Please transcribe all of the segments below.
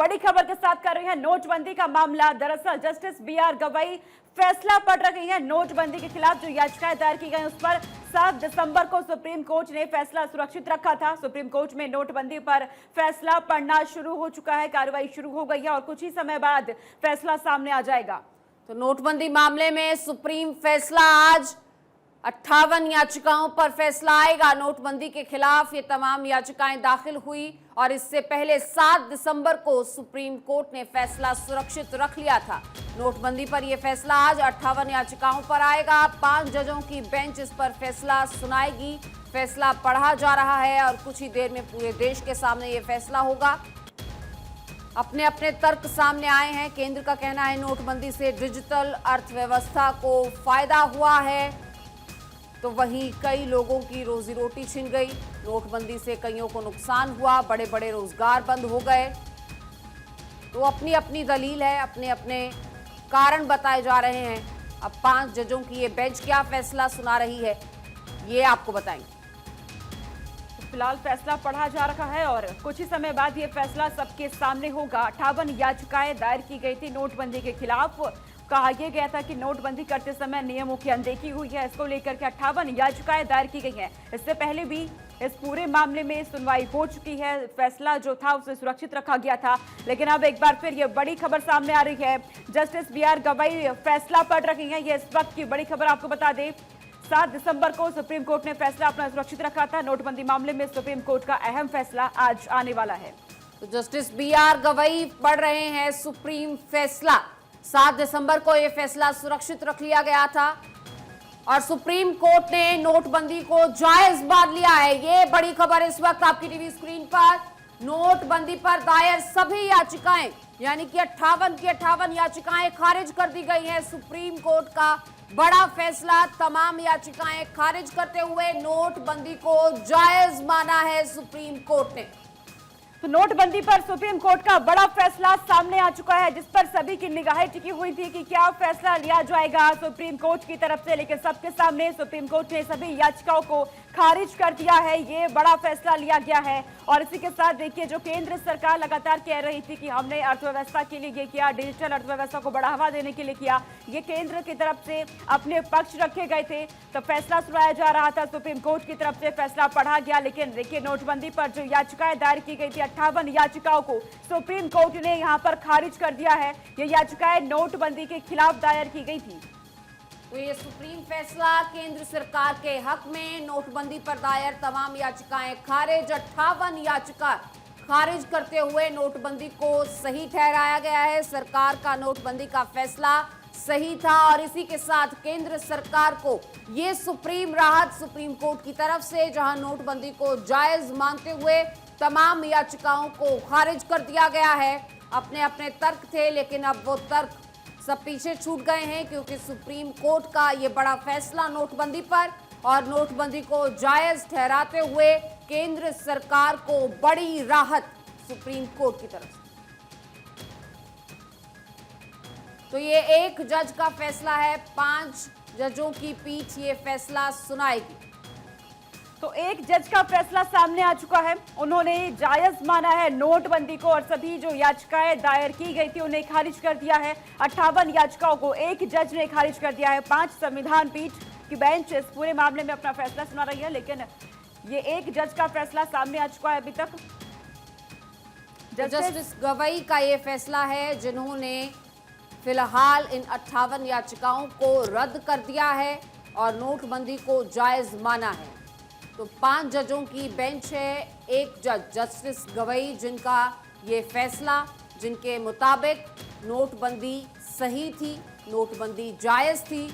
बड़ी खबर के साथ कर रहे हैं नोटबंदी का मामला। दरअसल जस्टिस बी.आर. गवई फैसला पढ़ रही हैं नोटबंदी के खिलाफ जो याचिकाएं दायर की गई उस पर। 7 दिसंबर को सुप्रीम कोर्ट ने फैसला सुरक्षित रखा था। सुप्रीम कोर्ट में नोटबंदी पर फैसला पढ़ना शुरू हो चुका है, कार्रवाई शुरू हो गई है और कुछ ही समय बाद फैसला सामने आ जाएगा। तो नोटबंदी मामले में सुप्रीम फैसला आज 58 याचिकाओं पर फैसला आएगा। नोटबंदी के खिलाफ ये तमाम याचिकाएं दाखिल हुई और इससे पहले 7 दिसंबर को सुप्रीम कोर्ट ने फैसला सुरक्षित रख लिया था। नोटबंदी पर यह फैसला आज 58 याचिकाओं पर आएगा। 5 जजों की बेंच इस पर फैसला सुनाएगी। फैसला पढ़ा जा रहा है और कुछ ही देर में पूरे देश के सामने ये फैसला होगा। अपने अपने तर्क सामने आए हैं। केंद्र का कहना है नोटबंदी से डिजिटल अर्थव्यवस्था को फायदा हुआ है, तो वहीं कई लोगों की रोजी रोटी छिन गई। नोटबंदी से कईयों को नुकसान हुआ, बड़े बड़े रोजगार बंद हो गए। तो अपनी अपनी दलील है, अपने अपने कारण बताए जा रहे हैं। अब 5 जजों की ये बेंच क्या फैसला सुना रही है, ये आपको बताएंगे। फिलहाल फैसला पढ़ा जा रहा है और कुछ ही समय बाद ये फैसला सबके सामने होगा। 58 याचिकाएं दायर की गई थी नोटबंदी के खिलाफ। कहा यह गया था कि नोटबंदी करते समय नियमों की अनदेखी हुई है। इसको लेकर के 58 याचिकाएं दायर की गई हैं। इससे पहले भी इस पूरे मामले में सुनवाई हो चुकी है। फैसला जो था उसे सुरक्षित रखा गया था, लेकिन अब एक बार फिर ये बड़ी खबर सामने आ रही है। Justice B R. गवई फैसला पढ़ रही हैं। ये इस वक्त की बड़ी खबर आपको बता दें। 7 दिसंबर को सुप्रीम कोर्ट ने फैसला अपना सुरक्षित रखा था। नोटबंदी मामले में सुप्रीम कोर्ट का अहम फैसला आज आने वाला है। तो जस्टिस बी.आर. गवई पढ़ रहे हैं सुप्रीम फैसला। 7 दिसंबर को यह फैसला सुरक्षित रख लिया गया था और सुप्रीम कोर्ट ने नोटबंदी को जायज मान लिया है। ये बड़ी खबर इस वक्त आपकी टीवी स्क्रीन पर। नोटबंदी पर दायर सभी याचिकाएं यानी कि 58 की 58 याचिकाएं खारिज कर दी गई हैं। सुप्रीम कोर्ट का बड़ा फैसला, तमाम याचिकाएं खारिज करते हुए नोटबंदी को जायज माना है सुप्रीम कोर्ट ने। तो नोटबंदी पर सुप्रीम कोर्ट का बड़ा फैसला सामने आ चुका है, जिस पर सभी की निगाहें टिकी हुई थी कि क्या फैसला लिया जाएगा सुप्रीम कोर्ट की तरफ से। लेकिन सबके सामने सुप्रीम कोर्ट ने सभी याचिकाओं को खारिज कर दिया है। ये बड़ा फैसला लिया गया है और इसी के साथ देखिए जो केंद्र सरकार लगातार कह रही थी कि हमने अर्थव्यवस्था के लिए ये किया, डिजिटल अर्थव्यवस्था को बढ़ावा देने के लिए किया, ये केंद्र की तरफ से अपने पक्ष रखे गए थे। तो फैसला सुनाया जा रहा था, सुप्रीम कोर्ट की तरफ से फैसला पढ़ा गया। लेकिन देखिए नोटबंदी पर जो याचिकाएं दायर की गई थी 58 याचिकाओं को सुप्रीम कोर्ट ने यहां पर खारिज कर दिया है। ये याचिकाएं नोटबंदी के खिलाफ दायर की गई थी। तो ये सुप्रीम फैसला केंद्र सरकार के हक में। नोटबंदी पर दायर तमाम याचिकाएं खारिज। 58 याचिका खारिज करते हुए नोटबंदी को सही ठहराया गया है। सरकार का नोटबंदी का फैसला सही था और इसी के साथ केंद्र सरकार को ये सुप्रीम राहत सुप्रीम कोर्ट की तरफ से, जहां नोटबंदी को जायज मानते हुए तमाम याचिकाओं को खारिज कर दिया गया है। अपने अपने तर्क थे, लेकिन अब वो तर्क सब पीछे छूट गए हैं क्योंकि सुप्रीम कोर्ट का ये बड़ा फैसला नोटबंदी पर और नोटबंदी को जायज ठहराते हुए केंद्र सरकार को बड़ी राहत सुप्रीम कोर्ट की तरफ से। तो ये एक जज का फैसला है, 5 जजों की पीठ ये फैसला सुनाएगी। तो एक जज का फैसला सामने आ चुका है। उन्होंने जायज माना है नोटबंदी को और सभी जो याचिकाएं दायर की गई थी उन्हें खारिज कर दिया है। 58 याचिकाओं को एक जज ने खारिज कर दिया है। 5 संविधान पीठ की बेंच इस पूरे मामले में अपना फैसला सुना रही है, लेकिन ये एक जज का फैसला सामने आ चुका है अभी तक। जस्टिस गवई का ये फैसला है, जिन्होंने फिलहाल इन 58 याचिकाओं को रद्द कर दिया है और नोटबंदी को जायज माना है। तो 5 जजों की बेंच है। एक जज जस्टिस गवई, जिनका ये फैसला, जिनके मुताबिक नोटबंदी सही थी, नोटबंदी जायज थी,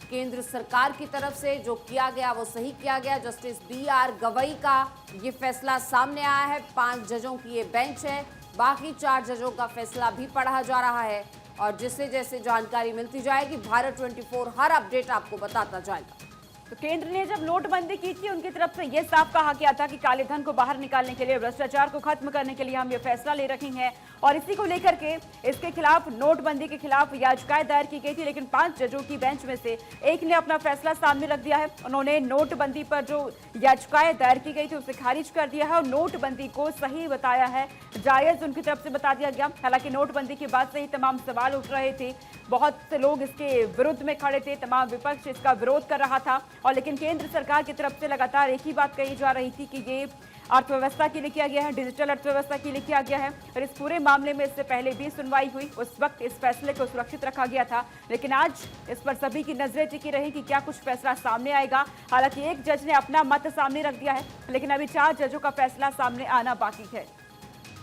केंद्र सरकार की तरफ से जो किया गया वो सही किया गया। Justice B R. गवई का ये फैसला सामने आया है। 5 जजों की ये बेंच है। बाकी 4 जजों का फैसला भी पढ़ा जा रहा है और जिससे जैसे जानकारी मिलती जाएगी भारत 24 हर अपडेट आपको बताता जाएगा। तो केंद्र ने जब नोटबंदी की थी उनकी तरफ से यह साफ कहा गया था कि काले धन को बाहर निकालने के लिए, भ्रष्टाचार को खत्म करने के लिए हम ये फैसला ले रहे हैं और इसी को लेकर के इसके खिलाफ, नोटबंदी के खिलाफ याचिकाएं दायर की गई थी, लेकिन 5 जजों की बेंच में से एक ने अपना फैसला सामने रख दिया है। उन्होंने नोटबंदी पर जो याचिकाएं दायर की गई थी उसे खारिज कर दिया है और नोटबंदी को सही बताया है, जायज उनकी तरफ से बता दिया गया। हालांकि नोटबंदी के बाद से ही तमाम सवाल उठ रहे थे, बहुत से लोग इसके विरुद्ध में खड़े थे, तमाम विपक्ष इसका विरोध कर रहा था, और लेकिन केंद्र सरकार की तरफ से लगातार एक ही बात कही जा रही थी कि ये अर्थव्यवस्था के लिए किया गया है, डिजिटल अर्थव्यवस्था के लिए किया गया है। और इस पूरे मामले में इससे पहले भी सुनवाई हुई, उस वक्त इस फैसले को सुरक्षित रखा गया था, लेकिन आज इस पर सभी की नजरें टिकी रही कि क्या कुछ फैसला सामने आएगा। हालांकि एक जज ने अपना मत सामने रख दिया है, लेकिन अभी 4 जजों का फैसला सामने आना बाकी है।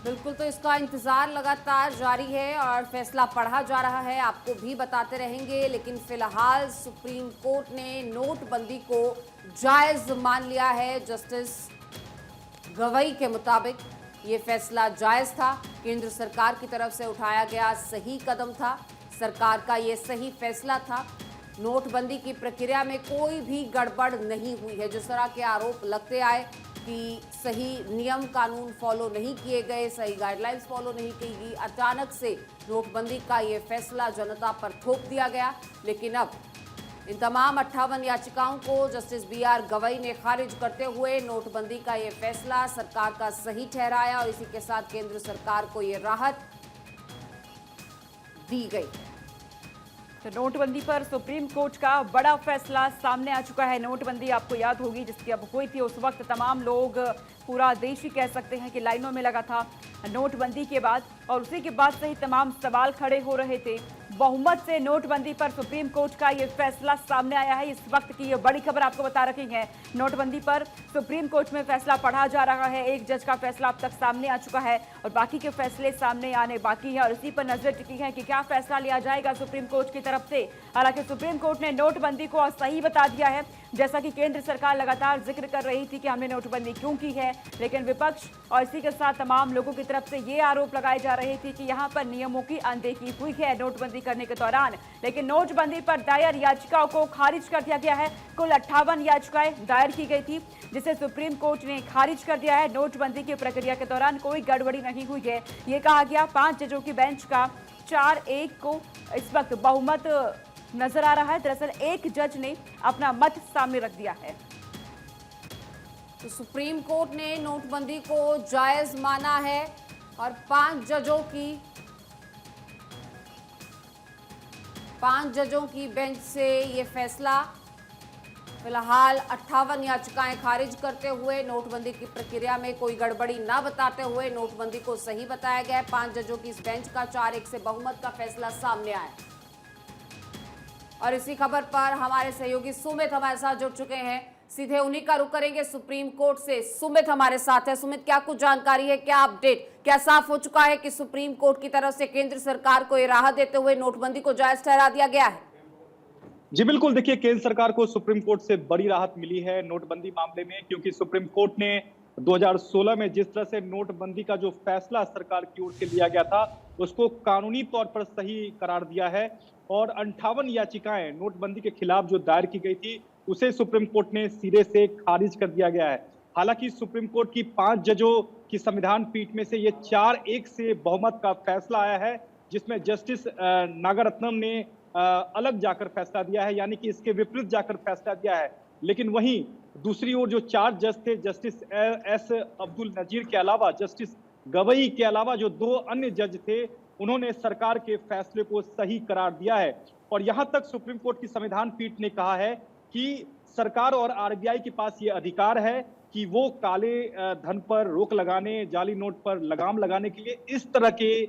बिल्कुल, तो इसका इंतजार लगातार जारी है और फैसला पढ़ा जा रहा है, आपको भी बताते रहेंगे। लेकिन फिलहाल सुप्रीम कोर्ट ने नोटबंदी को जायज मान लिया है। जस्टिस गवई के मुताबिक ये फैसला जायज था, केंद्र सरकार की तरफ से उठाया गया सही कदम था, सरकार का ये सही फैसला था। नोटबंदी की प्रक्रिया में कोई भी गड़बड़ नहीं हुई है। जिस तरह के आरोप लगते आए कि सही नियम कानून फॉलो नहीं किए गए, सही गाइडलाइंस फॉलो नहीं की गई, अचानक से नोटबंदी का ये फैसला जनता पर थोप दिया गया। लेकिन अब इन तमाम 58 याचिकाओं को जस्टिस BR गवई ने खारिज करते हुए नोटबंदी का ये फैसला सरकार का सही ठहराया और इसी के साथ केंद्र सरकार को ये राहत दी गई। तो नोटबंदी पर सुप्रीम कोर्ट का बड़ा फैसला सामने आ चुका है। नोटबंदी आपको याद होगी, जिसकी अब हुई थी, उस वक्त तमाम लोग, पूरा देश ही कह सकते हैं कि लाइनों में लगा था नोटबंदी के बाद, और उसी के बाद से ही तमाम सवाल खड़े हो रहे थे। बहुमत से नोटबंदी पर सुप्रीम कोर्ट का ये फैसला सामने आया है। इस वक्त की ये बड़ी खबर आपको बता रखी है। नोटबंदी पर सुप्रीम कोर्ट में फैसला पढ़ा जा रहा है, एक जज का फैसला अब तक सामने आ चुका है और बाकी के फैसले सामने आने बाकी है, और इसी पर नजर टिकी है कि क्या फैसला लिया जाएगा सुप्रीम कोर्ट की तरफ से। हालांकि सुप्रीम कोर्ट ने नोटबंदी को सही बता दिया है, जैसा कि केंद्र सरकार लगातार जिक्र कर रही थी कि हमने नोटबंदी क्यों की है, लेकिन विपक्ष और इसी के साथ तमाम लोगों की तरफ से ये आरोप लगाए जा रहे थे कि यहाँ पर नियमों की अनदेखी हुई है नोटबंदी करने के दौरान। लेकिन नोटबंदी पर दायर याचिकाओं को खारिज कर दिया गया है। कुल 58 याचिकाएं दायर की गई थी, जिसे सुप्रीम कोर्ट ने खारिज कर दिया है। नोटबंदी की प्रक्रिया के दौरान कोई गड़बड़ी नहीं हुई है, ये कहा गया। 5 जजों की बेंच का 4-1 को इस वक्त बहुमत नजर आ रहा है। दरअसल एक जज ने अपना मत सामने रख दिया है। तो सुप्रीम कोर्ट ने नोटबंदी को जायज माना है और 5 जजों की बेंच से ये फैसला फिलहाल 58 याचिकाएं खारिज करते हुए नोटबंदी की प्रक्रिया में कोई गड़बड़ी ना बताते हुए नोटबंदी को सही बताया गया है। 5 जजों की इस बेंच का 4-1 से बहुमत का फैसला सामने आया। और इसी खबर पर हमारे सहयोगी सुमित हमारे साथ जुड़ चुके हैं, सीधे उन्हीं का रुख करेंगे सुप्रीम कोर्ट से। सुमित हमारे साथ है। सुमित, क्या कुछ जानकारी है, क्या अपडेट, क्या साफ हो चुका है कि सुप्रीम कोर्ट की तरफ से केंद्र सरकार को ये राहत देते हुए नोटबंदी को जायज ठहरा दिया गया है? जी बिल्कुल, देखिए केंद्र सरकार को सुप्रीम कोर्ट से बड़ी राहत मिली है नोटबंदी मामले में, क्योंकि सुप्रीम कोर्ट ने 2016 में जिस तरह से नोटबंदी का जो फैसला सरकार की ओर से लिया गया था उसको कानूनी तौर पर सही करार दिया है और 58 याचिकाएं नोटबंदी के खिलाफ जो दायर की गई थी उसे सुप्रीम कोर्ट ने सिरे से खारिज कर दिया गया है। हालांकि सुप्रीम कोर्ट की 5 जजों की संविधान पीठ में से ये 4-1 से बहुमत का फैसला आया है, जिसमें जस्टिस नागरत्नम ने अलग जाकर फैसला दिया है, यानी कि इसके विपरीत जाकर फैसला दिया है। लेकिन वहीं दूसरी ओर जो 4 जज थे, जस्टिस एस अब्दुल नजीर के अलावा, जस्टिस गवई के अलावा जो 2 अन्य जज थे, उन्होंने सरकार के फैसले को सही करार दिया है। और यहां तक सुप्रीम कोर्ट की संविधान पीठ ने कहा है कि सरकार और RBI के पास ये अधिकार है कि वो काले धन पर रोक लगाने, जाली नोट पर लगाम लगाने के लिए इस तरह के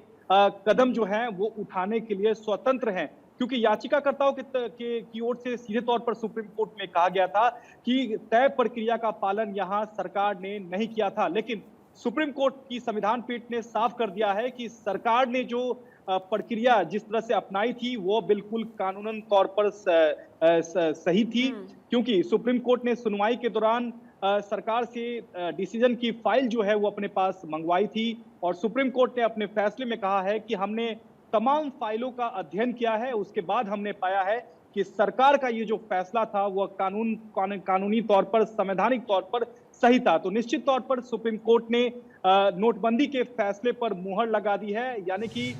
कदम जो हैं वो उठाने के लिए स्वतंत्र हैं, क्योंकि याचिकाकर्ताओं की ओर से सीधे तौर पर सुप्रीम कोर्ट में कहा गया था कि तय प्रक्रिया का पालन यहां सरकार ने नहीं किया था। लेकिन सुप्रीम कोर्ट की संविधान पीठ ने साफ कर दिया है कि सरकार ने जो प्रक्रिया जिस तरह से अपनाई थी वो बिल्कुल कानूनन तौर पर सही थी, क्योंकि सुप्रीम कोर्ट ने सुनवाई के दौरान सरकार से डिसीजन की फाइल जो है वो अपने पास मंगवाई थी और सुप्रीम कोर्ट ने अपने फैसले में कहा है कि हमने तमाम फाइलों का अध्ययन किया है, उसके बाद हमने पाया है कि सरकार का ये जो फैसला था वह कानूनी तौर पर, संवैधानिक तौर पर सही था। तो निश्चित तौर पर सुप्रीम कोर्ट ने नोटबंदी के फैसले पर मुहर लगा दी है। यानी कि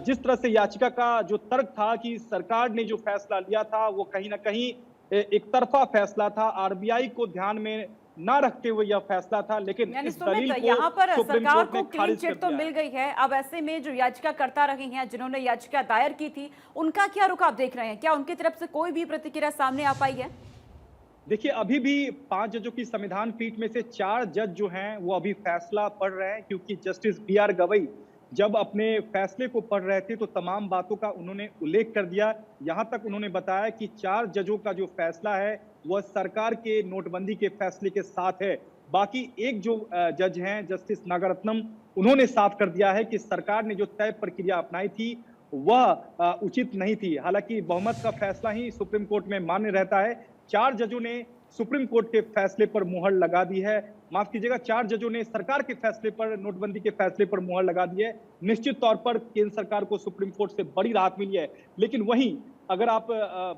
जिस तरह से याचिका का जो तर्क था कि सरकार ने जो फैसला लिया था वो कहीं ना कहीं एक तरफा फैसला था, आरबीआई को ध्यान में ना रखते हुए यह फैसला था, लेकिन यानी इस दलील सुमित, को यहाँ पर सुप्रीम सरकार कोर्ट को ने क्लीन खारिज कर चिट तो दिया मिल है। गई है। अब ऐसे में जो याचिका करता रहे हैं, जिन्होंने याचिका दायर की थी, उनका क्या रुख आप देख रहे हैं? क्या उनकी तरफ से कोई भी प्रतिक्रिया सामने आ पाई है? देखिए, अभी भी 5 जजों की संविधान पीठ में से 4 जज जो हैं वो अभी फैसला पढ़ रहे हैं, क्योंकि जस्टिस बी.आर. गवई जब अपने फैसले को पढ़ रहे थे तो तमाम बातों का उन्होंने उल्लेख कर दिया। यहां तक उन्होंने बताया कि 4 जजों का जो फैसला है वह सरकार के नोटबंदी के फैसले के साथ है। बाकी एक जो जज हैं, जस्टिस नागरत्नम, उन्होंने साफ कर दिया है कि सरकार ने जो तय प्रक्रिया अपनाई थी वह उचित नहीं थी। हालांकि बहुमत का फैसला ही सुप्रीम कोर्ट में मान्य रहता है। 4 जजों ने सुप्रीम कोर्ट के फैसले पर मुहर लगा दी है। माफ कीजिएगा, 4 जजों ने सरकार के फैसले पर, नोटबंदी के फैसले पर मुहर लगा दी है। निश्चित तौर पर केंद्र सरकार को सुप्रीम कोर्ट से बड़ी राहत मिली है। लेकिन वहीं अगर आप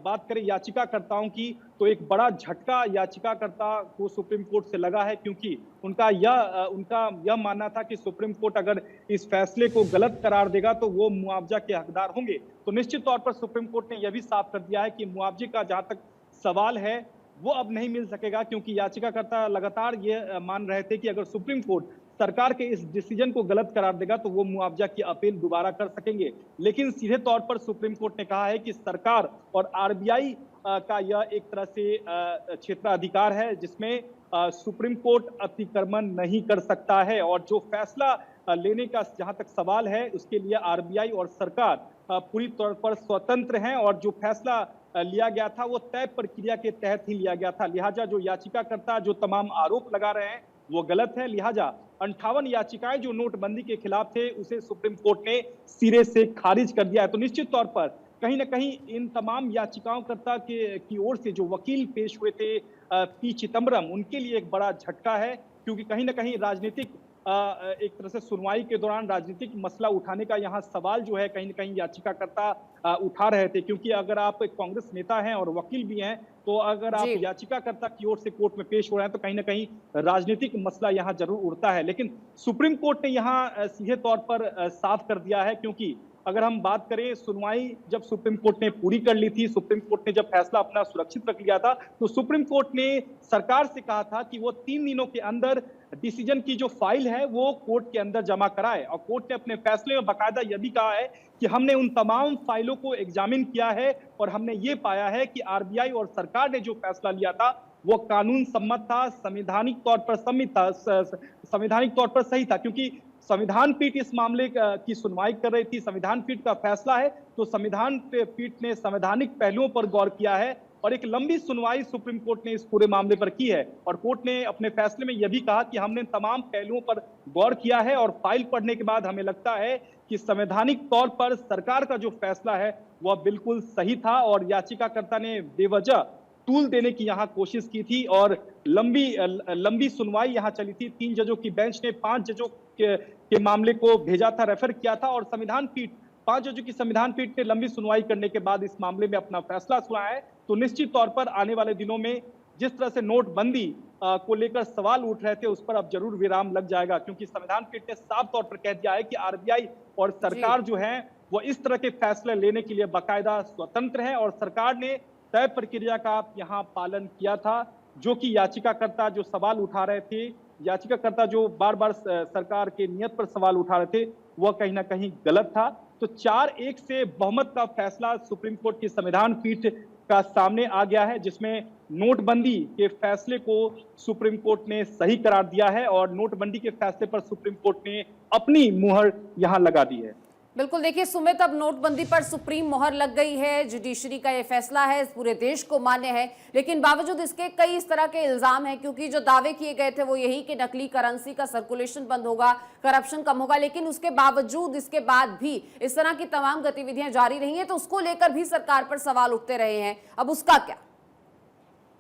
बात करें याचिकाकर्ताओं की, तो एक बड़ा झटका याचिकाकर्ता को सुप्रीम कोर्ट से लगा है, क्योंकि उनका यह मानना था कि सुप्रीम कोर्ट अगर इस फैसले को गलत करार देगा तो वो मुआवजा के हकदार होंगे। तो निश्चित तौर पर सुप्रीम कोर्ट ने यह भी साफ कर दिया है कि मुआवजे का जहां तक सवाल है वो अब नहीं मिल सकेगा, क्योंकि याचिकाकर्ता लगातार ये मान रहे थे कि अगर सुप्रीम कोर्ट सरकार के इस डिसीजन को गलत करार देगा तो वो मुआवजा की अपील दोबारा कर सकेंगे। लेकिन सीधे तौर पर सुप्रीम कोर्ट ने कहा है कि सरकार और आरबीआई का यह एक तरह से क्षेत्राधिकार है, जिसमें सुप्रीम कोर्ट अतिक्रमण नहीं कर सकता है। और जो फैसला लेने का जहां तक सवाल है, उसके लिए आरबीआई और सरकार पूरी तौर पर स्वतंत्र हैं, और जो फैसला लिया गया था वो तय प्रक्रिया के तहत ही लिया गया था। लिहाजा जो याचिकाकर्ता जो तमाम आरोप लगा रहे हैं वो गलत है। लिहाजा 58 याचिकाएं जो नोटबंदी के खिलाफ थे उसे सुप्रीम कोर्ट ने सिरे से खारिज कर दिया है। तो निश्चित तौर पर कहीं ना कहीं इन तमाम याचिकाकर्ता की ओर से जो वकील पेश हुए थे पी चिदम्बरम, उनके लिए एक बड़ा झटका है, क्योंकि कहीं ना कहीं राजनीतिक एक तरह से सुनवाई के दौरान राजनीतिक मसला उठाने का यहाँ सवाल जो है कहीं न कहीं याचिकाकर्ता उठा रहे थे। क्योंकि अगर आप एक कांग्रेस नेता हैं और वकील भी हैं, तो अगर आप याचिकाकर्ता की ओर से कोर्ट में पेश हो रहे हैं तो कहीं न कहीं राजनीतिक मसला यहाँ जरूर उठता है। लेकिन सुप्रीम कोर्ट ने यहाँ सीधे तौर पर साफ कर दिया है, क्योंकि अगर हम बात करें, सुनवाई जब सुप्रीम कोर्ट ने पूरी कर ली थी, सुप्रीम कोर्ट ने जब फैसला अपना सुरक्षित रख लिया था, तो सुप्रीम कोर्ट ने सरकार से कहा था कि वो 3 दिनों के अंदर डिसीजन की जो फाइल है वो कोर्ट के अंदर जमा कराए। और कोर्ट ने अपने फैसले में बाकायदा यह भी कहा है कि हमने उन तमाम फाइलों को एग्जामिन किया है और हमने ये पाया है कि आरबीआई और सरकार ने जो फैसला लिया था वो कानून सम्मत था, संवैधानिक तौर पर सम्मित था, संवैधानिक तौर पर सही था। क्योंकि संविधान पीठ इस मामले की सुनवाई कर रही थी, संविधान पीठ का फैसला है, तो संविधान पीठ ने संवैधानिक पहलुओं पर गौर किया है और एक लंबी सुनवाई सुप्रीम कोर्ट ने इस पूरे मामले पर की है। और कोर्ट ने अपने फैसले में यह भी कहा कि हमने तमाम पहलुओं पर गौर किया है और फाइल पढ़ने के बाद हमें लगता है कि संवैधानिक तौर पर सरकार का जो फैसला है वह बिल्कुल सही था। और याचिकाकर्ता ने बेवजह टूल देने की यहाँ कोशिश की थी और लंबी सुनवाई यहाँ चली थी। 3 जजों की बेंच ने 5 जजों के मामले को भेजा था, रेफर किया था, और संविधान पीठ 5 जजों की संविधान पीठ ने लंबी सुनवाई करने के बाद इस मामले में अपना फैसला सुनाया है। तो निश्चित तौर पर आने वाले दिनों में जिस तरह से नोटबंदी को लेकर सवाल उठ रहे थे उस पर अब जरूर विराम लग जाएगा, क्योंकि संविधान पीठ ने साफ तौर पर कह दिया है कि आरबीआई और सरकार जो है वो इस तरह के फैसले लेने के लिए बाकायदा स्वतंत्र है और सरकार ने तय प्रक्रिया का यहाँ पालन किया था। जो कि याचिकाकर्ता जो सवाल उठा रहे थे, याचिकाकर्ता जो बार बार सरकार के नियत पर सवाल उठा रहे थे, वह कहीं ना कहीं गलत था। तो 4-1 से बहुमत का फैसला सुप्रीम कोर्ट की संविधान पीठ का सामने आ गया है, जिसमें नोटबंदी के फैसले को सुप्रीम कोर्ट ने सही करार दिया है और नोटबंदी के फैसले पर सुप्रीम कोर्ट ने अपनी मुहर यहां लगा दी है। बिल्कुल, देखिए सुमित, अब नोटबंदी पर सुप्रीम मोहर लग गई है। जुडिशरी का ये फैसला है, पूरे देश को मान्य है, लेकिन बावजूद इसके कई इस तरह के इल्जाम हैं, क्योंकि जो दावे किए गए थे वो यही कि नकली करेंसी का सर्कुलेशन बंद होगा, करप्शन कम होगा, लेकिन उसके बावजूद इसके बाद भी इस तरह की तमाम गतिविधियां जारी रही हैं, तो उसको लेकर भी सरकार पर सवाल उठते रहे हैं। अब उसका क्या?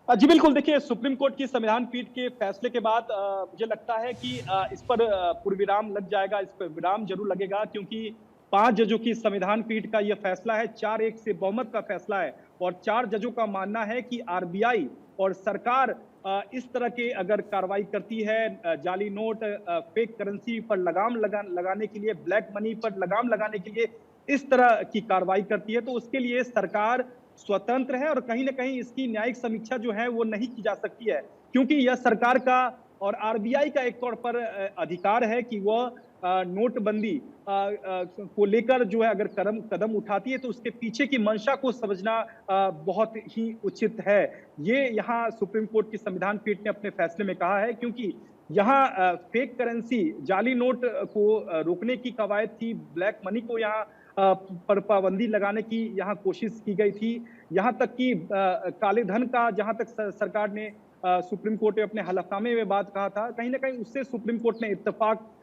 जी बिल्कुल, देखिए सुप्रीम कोर्ट की संविधान पीठ के फैसले के बाद मुझे लगता है कि इस पर पूर्वविराम लग जाएगा, इस पर विराम जरूर लगेगा, क्योंकि 5 जजों की संविधान पीठ का यह फैसला है, 4-1 से बहुमत का फैसला है और 4 जजों का मानना है कि आरबीआई और सरकार इस तरह के अगर कार्रवाई करती है, जाली नोट, फेक करेंसी पर लगाम लगाने के लिए, ब्लैक मनी पर लगाम लगाने के लिए इस तरह की कार्रवाई करती है, तो उसके लिए सरकार स्वतंत्र है और कहीं ना कहीं इसकी न्यायिक समीक्षा जो है वो नहीं की जा सकती है, क्योंकि यह सरकार का और आरबीआई का एक तौर पर अधिकार है कि वह नोटबंदी को लेकर जो है अगर कदम उठाती है तो उसके पीछे की मंशा को समझना बहुत ही उचित है। ये यहाँ सुप्रीम कोर्ट की संविधान पीठ ने अपने फैसले में कहा है, क्योंकि यहाँ फेक करेंसी, जाली नोट को रोकने की कवायद थी, ब्लैक मनी को यहाँ पर पाबंदी लगाने की यहाँ कोशिश की गई थी, यहाँ तक कि काले धन का जहाँ तक सरकार ने सुप्रीम कोर्ट में अपने हलफनामे में बात कहा था, कहीं ना कहीं उससे सुप्रीम कोर्ट ने इत्तेफाक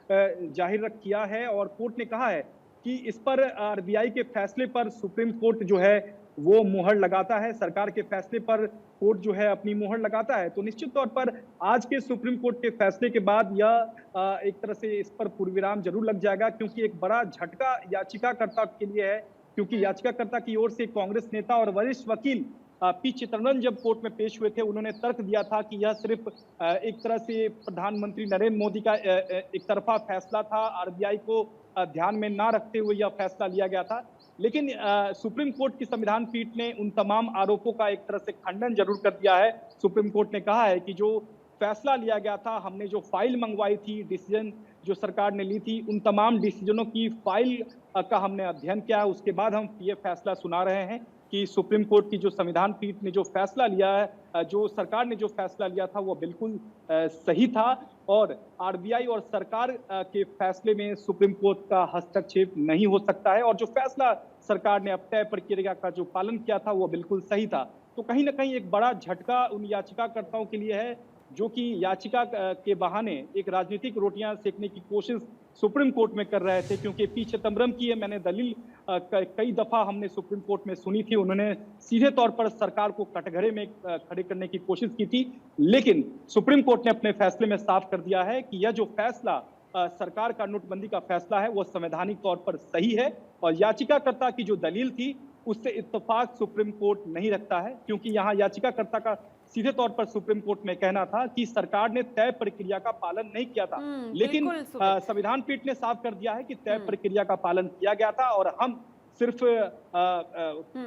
जाहिर किया है और कोर्ट ने कहा है कि इस पर आरबीआई के फैसले पर सुप्रीम कोर्ट जो है वो मुहर लगाता है, सरकार के फैसले पर कोर्ट जो है अपनी मुहर लगाता है। तो निश्चित तौर पर आज के सुप्रीम कोर्ट के फैसले के बाद यह एक तरह से इस पर पूर्णविराम जरूर लग जाएगा, क्योंकि एक बड़ा झटका याचिकाकर्ता के लिए है, क्योंकि याचिकाकर्ता की ओर से कांग्रेस नेता और वरिष्ठ वकील पी चिदम्बरम जब कोर्ट में पेश हुए थे, उन्होंने तर्क दिया था कि यह सिर्फ एक तरह से प्रधानमंत्री नरेंद्र मोदी का एक तरफा फैसला था, आरबीआई को ध्यान में ना रखते हुए यह फैसला लिया गया था। लेकिन सुप्रीम कोर्ट की संविधान पीठ ने उन तमाम आरोपों का एक तरह से खंडन जरूर कर दिया है। सुप्रीम कोर्ट ने कहा है कि जो फैसला लिया गया था, हमने जो फाइल मंगवाई थी, डिसीजन जो सरकार ने ली थी, उन तमाम डिसीजनों की फाइल का हमने अध्ययन किया है, उसके बाद हम ये फैसला सुना रहे हैं कि सुप्रीम कोर्ट की जो संविधान पीठ ने जो फैसला लिया है, जो सरकार ने जो फैसला लिया था वो बिल्कुल सही था और आरबीआई और सरकार के फैसले में सुप्रीम कोर्ट का हस्तक्षेप नहीं हो सकता है और जो फैसला सरकार ने अब तय प्रक्रिया का जो पालन किया था वो बिल्कुल सही था। तो कहीं ना कहीं एक बड़ा झटका उन याचिकाकर्ताओं के लिए है जो कि याचिका के बहाने एक राजनीतिक रोटियां सेकने की कोशिश सुप्रीम कोर्ट में कर रहे थे, क्योंकि पी चिदम्बरम की है मैंने दलील कई दफा हमने सुप्रीम कोर्ट में सुनी थी। उन्होंने सीधे तौर पर सरकार को कटघरे में खड़े करने की कोशिश की थी, लेकिन सुप्रीम कोर्ट ने अपने फैसले में साफ कर दिया है कि यह जो फैसला सरकार का नोटबंदी का फैसला है वो संवैधानिक तौर पर सही है और याचिकाकर्ता की जो दलील थी उससे इत्तेफाक सुप्रीम कोर्ट नहीं रखता है, क्योंकि यहाँ याचिकाकर्ता का सीधे तौर पर सुप्रीम कोर्ट में कहना था कि सरकार ने तय प्रक्रिया का पालन नहीं किया था, लेकिन संविधान पीठ ने साफ कर दिया है कि तय प्रक्रिया का पालन किया गया था और हम सिर्फ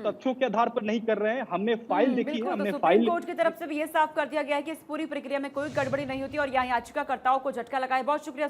तथ्यों के आधार पर नहीं कर रहे हैं, हमने फाइल देखी है, हमने फाइल। कोर्ट की तरफ से भी ये साफ कर दिया गया है कि इस पूरी प्रक्रिया में कोई गड़बड़ी नहीं होती और यहाँ याचिकाकर्ताओं को झटका लगा है। बहुत शुक्रिया।